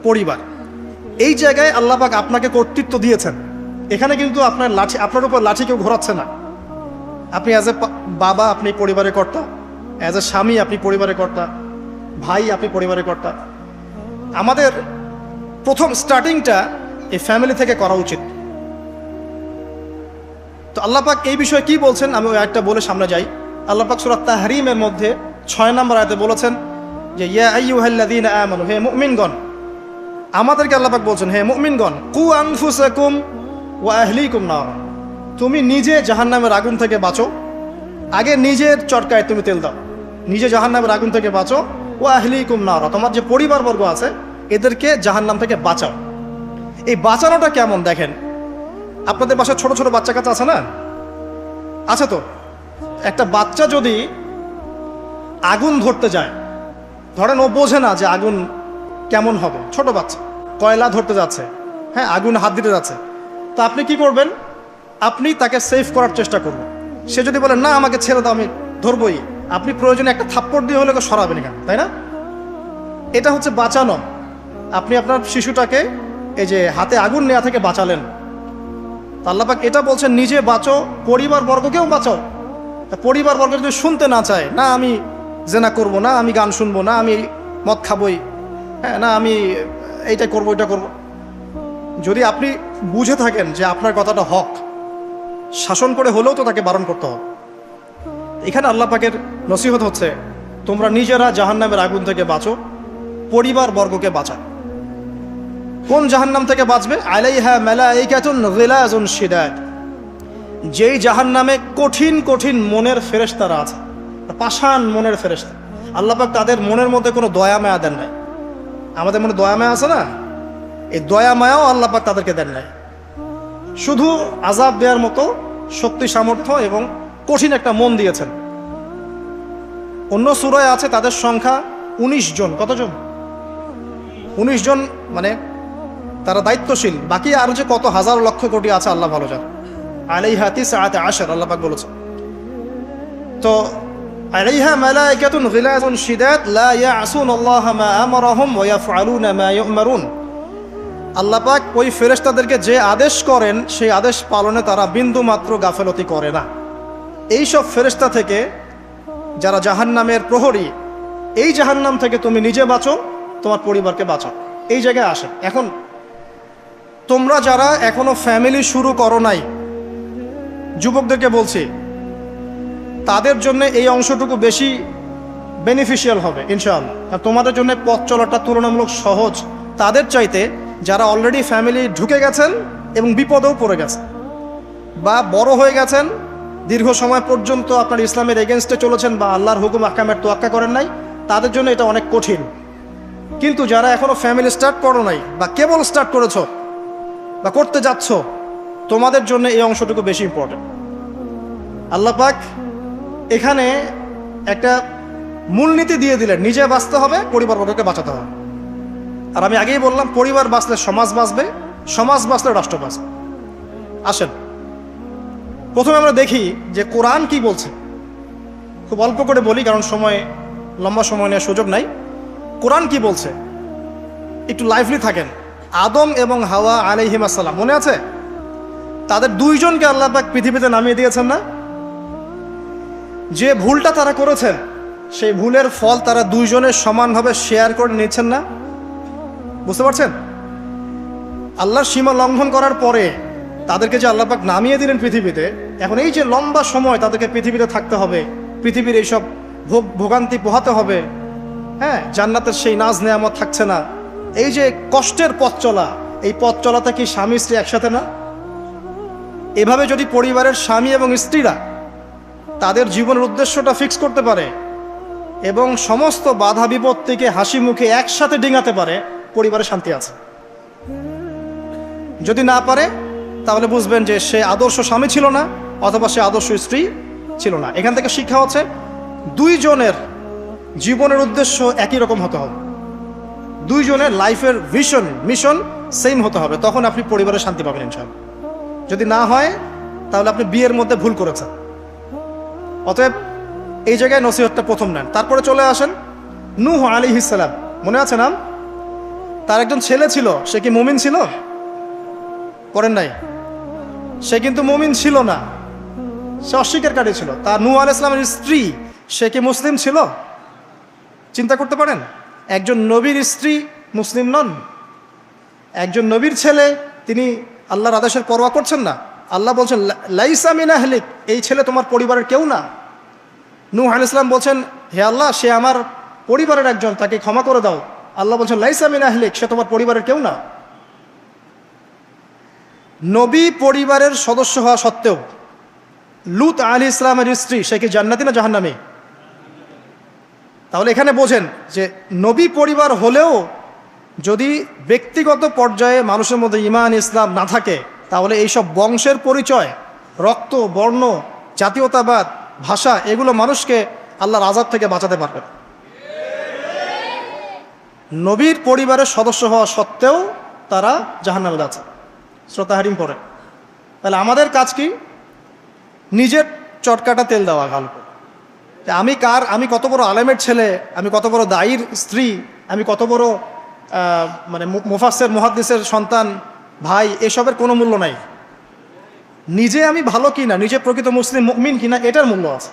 পরিবার, এই জায়গায় আল্লাহ পাক আপনাকে কর্তৃত্ব দিয়েছেন। এখানে কিন্তু আপনার উপর লাঠি কেউ ঘোরাচ্ছে না। আপনি অ্যাজ এ বাবা আপনি পরিবারের কর্তা, অ্যাজ এ স্বামী আপনি পরিবারের কর্তা, ভাই আপনি পরিবারের কর্তা। আমাদের প্রথম স্টার্টিংটা এই ফ্যামিলি থেকে করা উচিত। তো আল্লাহ পাক এই বিষয়ে কি বলছেন আমি ওই আয়াতটা বলে সামনে যাই। আল্লাহ পাক সূরা তাহরিমের মধ্যে 6 নম্বর আয়াতে বলেছেন যে ইয়া আইয়ুহাল্লাযীনা আমানু, হে মুমিনগণ, আমাদেরকে আল্লাহ পাক বলছেন হে মুমিনগণ, কু আনফুসাকুম ওয়া আহলিকুম নার, তুমি নিজে জাহান্নামের আগুন থেকে বাঁচো। আগে নিজের চরকায় তুমি তেল দাও, নিজে জাহান্নামের আগুন থেকে বাঁচো। ওয়া আহলিকুম নার, তোমার যে পরিবারবর্গ আছে এদেরকে জাহান্নাম থেকে বাঁচাও। এই বাঁচানোটা কেমন দেখেন, আপনাদের বাসায় ছোট ছোট বাচ্চা কাচ্চা আছে না? আছে তো। একটা বাচ্চা যদি আগুন ধরতে যায়, ধরেন ও বোঝে না যে আগুন কেমন হবে, ছোট বাচ্চা কয়লা ধরতে যাচ্ছে, হ্যাঁ আগুন হাত দিতে যাচ্ছে, তো আপনি কি করবেন? আপনি তাকে সেভ করার চেষ্টা করবেন। সে যদি বলে না আমাকে ছেড়ে দাও আমি ধরবই, আপনি প্রয়োজনে একটা থাপ্পড় দিয়ে হলে সরাবেন কেন, তাই না? এটা হচ্ছে বাঁচানো। আপনি আপনার শিশুটাকে এই যে হাতে আগুন নেওয়া থেকে বাঁচালেন। আল্লাহ পাক এটা বলছেন নিজে বাঁচো, পরিবারবর্গকেও বাঁচাও। পরিবারবর্গ যদি শুনতে না চায়, না আমি জেনা করব না, আমি গান শুনবো না, আমি মদ খাবই, হ্যাঁ না আমি এইটা করবো ওইটা করব, যদি আপনি বুঝে থাকেন যে আপনার কথাটা হক, শাসন করে হলেও তো তাকে বারণ করতে হবে। এখানে আল্লাহ পাকের নসিহত হচ্ছে তোমরা নিজেরা জাহান্নামের আগুন থেকে বাঁচো, পরিবারবর্গকে বাঁচাও। কোন জাহান্নাম থেকে বাঁচবে? আলাইহা মালাইকাতুন গিলাজুন শিদাদ, যেই জাহান্নামে কঠিন কঠিন মনের ফেরেশতারা আছে, পাষাণ মনের ফেরেশতা। আল্লাহ পাক তাদের মনের মধ্যে কোনো দয়া মায়া দেন নাই। আমাদের মনে দয়া মায়া আছে না, এই দয়া মায়াও আল্লাহ পাক তাদেরকে দেন নাই। শুধু আযাব দেওয়ার মতো শক্তি সামর্থ্য এবং কঠিন একটা মন দিয়েছেন। অন্য সূরায় আছে তাদের সংখ্যা 19 জন। কতজন? 19 জন, মানে তারা দায়িত্বশীল। বাকি আর যে কত হাজার লক্ষ কোটি আছে আল্লাহ ভালো জানে। আলাইহা তিসআতা আশর আল্লাহ পাক বলেছেন। তো আলাইহা মালাইকাতুন গিলাজুন শিদাদ লা ইয়াসুনাল্লাহা মা আমারাহুম ওয়া ইয়াফআলুনা মা ইউমারুন। আল্লাহ পাক ওই ফেরেশতাদেরকে যে আদেশ করেন সেই আদেশ পালনে তারা বিন্দু মাত্র গাফেলতি করে না। এই সব ফেরেশতা থেকে যারা জাহান্নামের প্রহরী, এই জাহান্নাম থেকে তুমি নিজে বাঁচো, তোমার পরিবারকে বাঁচাও। এই জায়গায় আসে। এখন তোমরা যারা এখনো ফ্যামিলি শুরু করো নাই, যুবকদেরকে বলছি, তাদের জন্য এই অংশটুকু বেশি বেনিফিশিয়াল হবে ইনশাআল্লাহ। আর তোমাদের জন্য পথ চলাটা তুলনামূলক সহজ তাদের চাইতে যারা অলরেডি ফ্যামিলি ঢুকে গেছেন এবং বিপদেও পড়ে গেছেন, বা বড় হয়ে গেছেন, দীর্ঘ সময় পর্যন্ত আপনার ইসলামের এগেনস্টে চলেছেন বা আল্লাহর হুকুম আহকামের তোয়াক্কা করেন নাই, তাদের জন্য এটা অনেক কঠিন। কিন্তু যারা এখনো ফ্যামিলি স্টার্ট করো নাই বা কেবল স্টার্ট করেছো বা করতে যাচ্ছ, তোমাদের জন্য এই অংশটুকু বেশি ইম্পর্টেন্ট। আল্লাহ পাক এখানে একটা মূলনীতি দিয়ে দিলেন, নিজে বাঁচতে হবে, পরিবারবর্গকে বাঁচাতে হবে। আর আমি আগেই বললাম পরিবার বাঁচলে সমাজ বাঁচবে, সমাজ বাঁচলে রাষ্ট্র বাঁচবে। আসেন প্রথমে আমরা দেখি যে কোরআন কি বলছে। খুব অল্প করে বলি কারণ লম্বা সময় নেওয়ার সুযোগ নাই। কোরআন কি বলছে একটু লাইভলি থাকেন। আদম এবং হাওয়া আলাইহিম আসসালাম, মনে আছে? তাদের দুইজনকে আল্লাহ পাক পৃথিবীতে নামিয়ে দিয়েছেন না? যে ভুলটা তারা করেছেন সেই ভুলের ফল তারা দুইজনের সমানভাবে শেয়ার করে নিচ্ছেন না? বুঝতে পারছেন? আল্লাহর সীমা লঙ্ঘন করার পরে তাদেরকে যে আল্লাহ পাক নামিয়ে দিলেন পৃথিবীতে, এখন এই যে লম্বা সময় তাদেরকে পৃথিবীতে থাকতে হবে, পৃথিবীর এইসব ভোগান্তি পোহাতে হবে, হ্যাঁ জান্নাতের সেই নাজ নেয়ামত থাকছে না, এই যে কষ্টের পথ চলা, এই পথ চলাতে কি স্বামী স্ত্রী একসাথে না? এভাবে যদি পরিবারের স্বামী এবং স্ত্রীরা তাদের জীবনের উদ্দেশ্যটা ফিক্স করতে পারে এবং সমস্ত বাধা বিপত্তিকে হাসি মুখে একসাথে ডিঙাতে পারে, পরিবারে শান্তি আছে। যদি না পারে তাহলে বুঝবেন যে সে আদর্শ স্বামী ছিল না অথবা সে আদর্শ স্ত্রী ছিল না। এখান থেকে শিক্ষা হচ্ছে দুইজনের জীবনের উদ্দেশ্য একই রকম হতে হবে, দুইজনের লাইফের ভিশন মিশন সেম হতে হবে, তখন আপনি পরিবারে শান্তি পাবেন ইনশাআল্লাহ। যদি না হয় তাহলে আপনি বিয়ের মধ্যে ভুল করেছেন। অতএব এই জায়গায় নসিহতটা প্রথম নেন। তারপরে চলে আসেন নূহ আলাইহিস সালাম, মনে আছে নাম? তার একজন ছেলে ছিল, সে কি মুমিন ছিল? করেন নাই? সে কিন্তু মুমিন ছিল না, সে অস্বীকারী ছিল। তার নূহ আলাইহিস সালামের স্ত্রী, সে কি মুসলিম ছিল? চিন্তা করতে পারেন, একজন নবীর স্ত্রী মুসলিম নন, একজন নবীর ছেলে, তিনি আল্লাহর আদেশের পরোয়া করছেন না। আল্লাহ বলছেন লাইসা মিন আহলিক, এই ছেলে তোমার পরিবারের কেউ না। নূহ আলাইহিস সালাম বলছেন, হে আল্লাহ, সে আমার পরিবারের একজন, তাকে ক্ষমা করে দাও। আল্লাহ বলছেন লাইসা মিন আহলিক, সে তোমার পরিবারের কেউ না। নবী পরিবারের সদস্য হওয়া সত্ত্বেও লূত আলাইহিস সালামের স্ত্রী, সে কি জান্নাতি না জাহান্নামী? তাহলে এখানে বোঝেন যে নবী পরিবার হলেও যদি ব্যক্তিগত পর্যায়ে মানুষের মধ্যে ঈমান ইসলাম না থাকে, তাহলে এইসব বংশের পরিচয়, রক্ত, বর্ণ, জাতীয়তাবাদ, ভাষা, এগুলো মানুষকে আল্লাহর আযাব থেকে বাঁচাতে পারবে না। নবীর পরিবারের সদস্য হওয়া সত্ত্বেও তারা জাহান্নামে যাচ্ছে। সূরা তাহরিম পড়ে। তাহলে আমাদের কাজ কি? নিজের চটকাটা তেল দেওয়া গল্প, আমি কত বড় আলেমের ছেলে, আমি কত বড় দায়ীর স্ত্রী, আমি কত বড় মানে মুফাসসির মুহাদ্দিসের সন্তান, ভাই, এসবের কোনো মূল্য নাই। নিজে আমি ভালো কিনা, নিজে প্রকৃত মুসলিম মুমিন কিনা, এটার মূল্য আছে।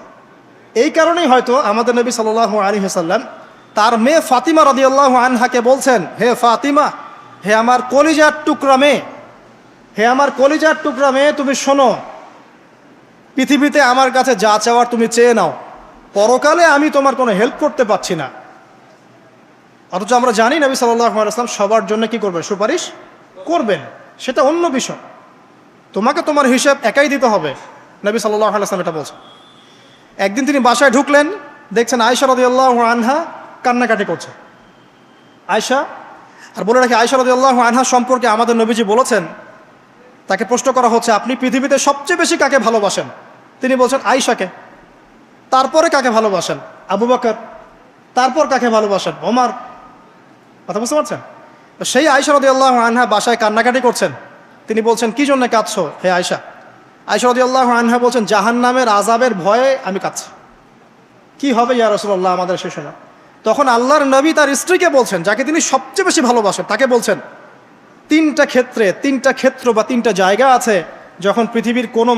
এই কারণেই হয়তো আমাদের নবী সাল্লাল্লাহু আলাইহি ওয়াসাল্লাম তার মেয়ে ফাতিমা রাদিয়াল্লাহু আনহাকে বলছেন, হে ফাতিমা, হে আমার কলিজার টুকরা মেয়ে, হে আমার কলিজার টুকরা মেয়ে, তুমি শোনো, পৃথিবীতে আমার কাছে যা চাওয়ার তুমি চেয়ে নাও, পরকালে আমি তোমার কোনো হেল্প করতে পারছি না। অথচ আমরা জানি নবী সাল্লাল্লাহু আলাইহি ওয়াসাল্লাম সবার জন্য কি করবেন? সুপারিশ করবেন, সেটা অন্য বিষয়। তোমাকে তোমার হিসাব একাই দিতে হবে, নবী সাল্লাল্লাহু আলাইহি ওয়াসাল্লাম এটা বলছেন। একদিন তিনি বাসায় ঢুকলেন, দেখছেন আয়েশা রাদিয়াল্লাহু আনহা কান্নাকাটি করছে। আয়েশা, আর বলে রাখি, আয়েশা রাদিয়াল্লাহু আনহা সম্পর্কে আমাদের নবীজি বলেছেন, তাকে প্রশ্ন করা হচ্ছে, আপনি পৃথিবীতে সবচেয়ে বেশি কাকে ভালোবাসেন? তিনি বলছেন আয়েশাকে। তারপরে কাকে ভালোবাসেন? আবু বকর। তারপর কাকে ভালোবাসেন? ওমর। কথা বুঝতে পারছেন? তো সেই আয়েশা রাদিয়াল্লাহু আনহা বাসায় কান্নাকাটি করছেন। তিনি বলছেন, কি জন্য কাঁদছো হে আয়েশা? আয়েশা রাদিয়াল্লাহু আনহা বলছেন, জাহান্নামের আযাবের ভয়ে আমি কাঁদছি। কি হবে ইয়া রাসূলুল্লাহ আমাদের সে সময়? তখন আল্লাহর নবী তার স্ত্রীকে বলছেন, যাকে তিনি সবচেয়ে বেশি ভালোবাসেন, তাকে বলছেন, তিনটা ক্ষেত্র বা তিনটা জায়গা আছে যখন পৃথিবীর কোনো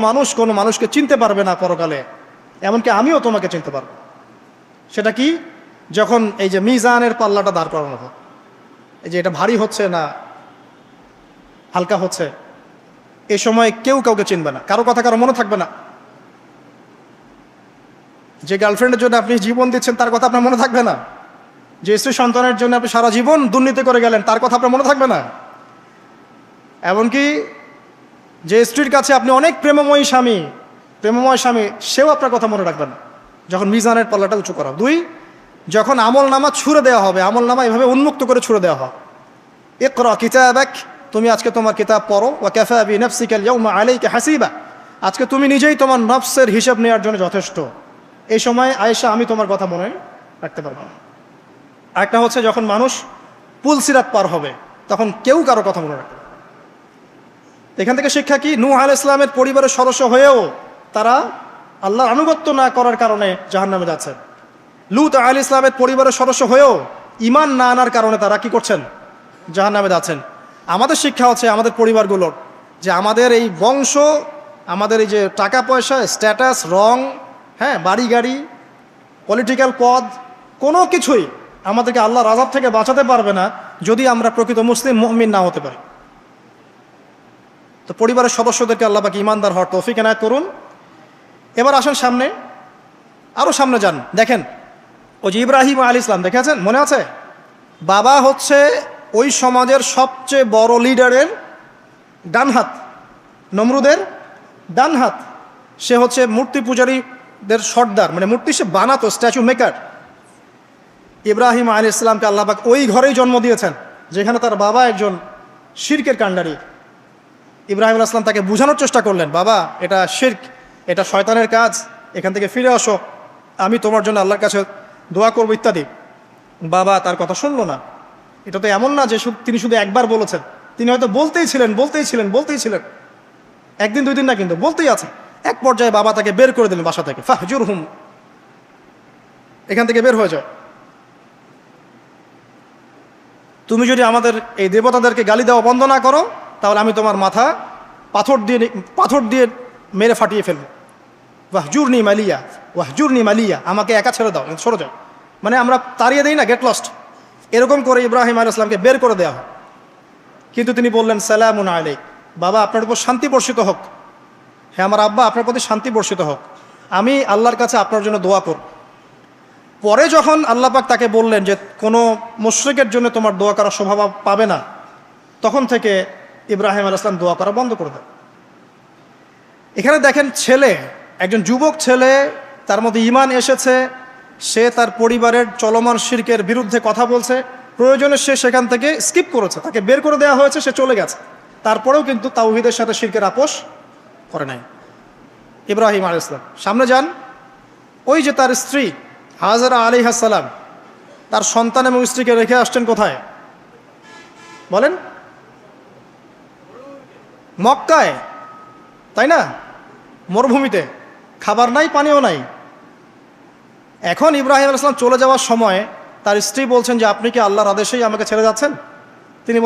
মানুষকে চিনতে পারবে না পরকালে, এমনকি আমিও তোমাকে চিনতে পারবো। সেটা কি? যখন এই যে মিজানের পাল্লাটা দাঁড় করানো হয়, এই যে এটা ভারী হচ্ছে না হালকা হচ্ছে, এ সময় কেউ কাউকে চিনবে না, কারো কথা কারো মনে থাকবে না। যে গার্লফ্রেন্ডের জন্য আপনি জীবন দিচ্ছেন, তার কথা আপনার মনে থাকবে না। যে স্ত্রী সন্তানের জন্য আপনি সারা জীবন দুর্নীতি করে গেলেন, তার কথা আপনার মনে থাকবে না। এমনকি যে স্ত্রীর কাছে আপনি অনেক প্রেমময় স্বামী, সেও আপনার কথা মনে রাখবে না যখন মিজানের পাল্লাটা উঁচু করা। দুই, যখন আমল নামা ছুঁড়ে দেওয়া হবে, আমল নামা এভাবে উন্মুক্ত করে ছুঁড়ে দেওয়া হবে, ইকরা কিতাবাক, তুমি আজকে তোমার কিতাব পড়ো, ওয়া কাফা বিনাফসিকা আল-ইয়াওমা আলাইকা হাসিবা, আজকে তুমি নিজেই তোমার নফসের হিসাব নেওয়ার জন্য যথেষ্ট। এই সময় আয়েশা, আমি তোমার কথা মনে রাখতে পারবো না। আরেকটা হচ্ছে যখন মানুষ পুলসিরাত পার হবে, তখন কেউ কারো কথা মনে রাখবে না। এখান থেকে শিক্ষা কি? নূহ আলাইহিস সালামের পরিবারের সদস্য হয়েও তারা আল্লাহর আনুগত্য না করার কারণে জাহান্নামে যাচ্ছেন। লূত আলাইহিস সালামের পরিবারের সদস্য হয়েও ঈমান না আনার কারণে তারা কি করছেন? জাহান্নামে যাচ্ছেন। আমাদের শিক্ষা হচ্ছে আমাদের পরিবারগুলোর, যে আমাদের এই বংশ, আমাদের এই যে টাকা পয়সা, স্ট্যাটাস, রং, হ্যাঁ, বাড়ি গাড়ি, পলিটিক্যাল পদ, কোনো কিছুই আমাদেরকে আল্লাহর আযাব থেকে বাঁচাতে পারবে না যদি আমরা প্রকৃত মুসলিম মুমিন না হতে পারি। তো পরিবারের সদস্যদেরকে আল্লাহ পাক ঈমানদার হওয়ার তৌফিক এনায়েত করুন। এবার আসেন সামনে, আরও সামনে যান। দেখেন, ওই যে ইব্রাহিম আলাইহিস সালাম দেখেছেন, মনে আছে? বাবা হচ্ছে ওই সমাজের সবচেয়ে বড় লিডারের ডান হাত, নমরুদের ডান হাত। সে হচ্ছে মূর্তি পূজারীদের সর্দার, মানে মূর্তি সে বানাতো, স্ট্যাচু মেকার। ইব্রাহিম আলাইহিস সালামকে আল্লাহ পাক ওই ঘরেই জন্ম দিয়েছেন যেখানে তার বাবা একজন শিরকের কাণ্ডারি। ইব্রাহিম আলাইহিস সালাম তাকে বোঝানোর চেষ্টা করলেন, বাবা, এটা শিরক, এটা শয়তানের কাজ, এখান থেকে ফিরে আসো, আমি তোমার জন্য আল্লাহর কাছে দোয়া করবো ইত্যাদি। বাবা তার কথা শুনলো না। এটা তো এমন না যে তিনি শুধু একবার বলেছেন, তিনি হয়তো বলতেই ছিলেন, একদিন দুই দিন না, কিন্তু বলতেই আছে। এক পর্যায়ে বাবা তাকে বের করে দিলেন বাসা থেকে, ফাহজুরহুম, এখান থেকে বের হয়ে যায়। তুমি যদি আমাদের এই দেবতাদেরকে গালি দেওয়া বন্ধ না করো তাহলে আমি তোমার মাথা পাথর দিয়ে মেরে ফাটিয়ে ফেলবো। ওয়াহজুরনি মালিয়া, ওয়াহজুরনি মালিয়া, আমাকে একা ছেড়ে দাও, সরে যাও। মানে আমরা তাড়িয়ে দিই না, গেট লস্ট, এরকম করে ইব্রাহিম আলাইহিস সালামকে বের করে দেওয়া হয়। কিন্তু তিনি বললেন সালামুন আলাইক, বাবা আপনার উপর শান্তি বর্ষিত হোক। হ্যাঁ আমার আব্বা, আপনার প্রতি শান্তি বর্ষিত হোক, আমি আল্লাহর কাছে আপনার জন্য দোয়া করব। পরে যখন আল্লাহ পাক তাকে বললেন যে কোনো মুশরিকের জন্য তোমার দোয়া করার স্বভাব পাবে না, তখন থেকে ইব্রাহিম আলাইহিস সালাম দোয়া করা বন্ধ করে দেন। এখানে দেখেন ছেলে, একজন যুবক ছেলে, তার মধ্যে ঈমান এসেছে, সে তার পরিবারের চলমান শিরকের বিরুদ্ধে কথা বলছে, প্রয়োজনে সে সেখান থেকে স্কিপ করেছে, তাকে বের করে দেওয়া হয়েছে, সে চলে গেছে, তারপরেও কিন্তু তাওহীদের সাথে শিরকের আপোষ করে নাই ইব্রাহিম আলাইহিস সালাম। সামনে যান, ওই যে তার স্ত্রী হাজেরা আলাইহিস সালাম তার সন্তান এবং স্ত্রীকে রেখে আসছেন কোথায় বলেন? মক্কায়, তাই না? মরুভূমিতে, খাবার নাই, পানিও নাই। এখন ইব্রাহিম আলাইহিস সালাম চলে যাওয়ার সময় তার স্ত্রী বলছেন যে আপনি কি আল্লাহর আদেশেই আমাকে ছেড়ে যাচ্ছেন? তিনি বলছেন